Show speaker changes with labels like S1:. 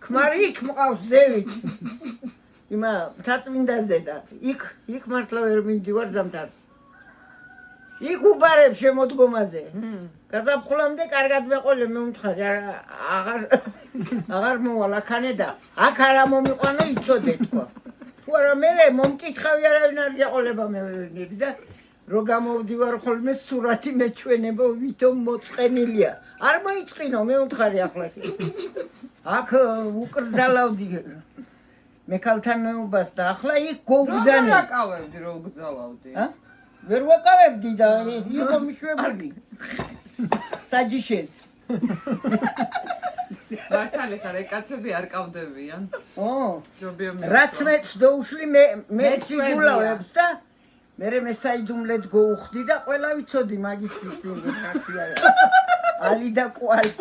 S1: ქმარი იქ მყავს ზევით. იმა თაწმინდაზე და იქ მართლა ვერ მივდივარ ზამთარ. იქ უბარებ შემოდგომაზე. გაზაფხულამდე კარგად მეყოლე მე უმთხარი აღარ მოვალ აქანე და აქ არა მომიყვანო იცოდე თქვა. თუ არა მე მომკითხავი არავინ არ გაყოლება მე ვერნები და რო გამოვდივარ ხოლმე სურათი მეჩვენება ვითომ მოწყენილია. არ მოიწყინო მე უმთხარი ახლა. აქ უკრძალავდი მექალთანობას და ახლა იქ გოგზანი.
S2: რა აკავებდი რო გძალავდი?
S1: ვერ ვაკავებდი და იყო მიშვებული. საჯიშენ.
S2: მართალი ხარ, ეკაცები არ კავდებიან.
S1: რაც მეც დაუშლი მე სიგულავებს და მე საიდუმლეთ გოუხდი და ყველა ვიცოდი მაგისტრის იმის ალი და კვალი.